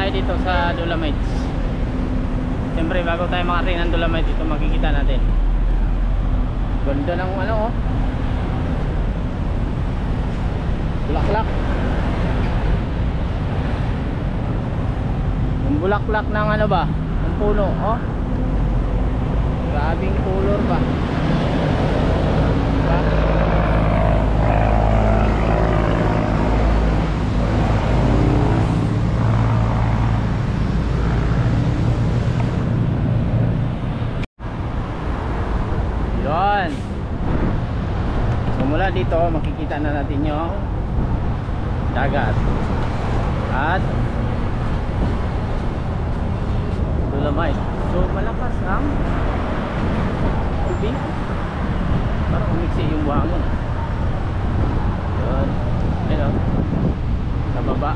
tayo dito sa Dolomites. Siyempre bago tayo makarating ng Dolomites, ito makikita natin. Ganda ng ano oh, bulaklak. Yung bulaklak ng ano ba, ng puno oh. Grabing color ba, diba? Yun. So mula dito makikita na natin yung dagat at Dolomite. So malakas ang tubig, parang umiksi yung buhangin. Yun, ayun, sa baba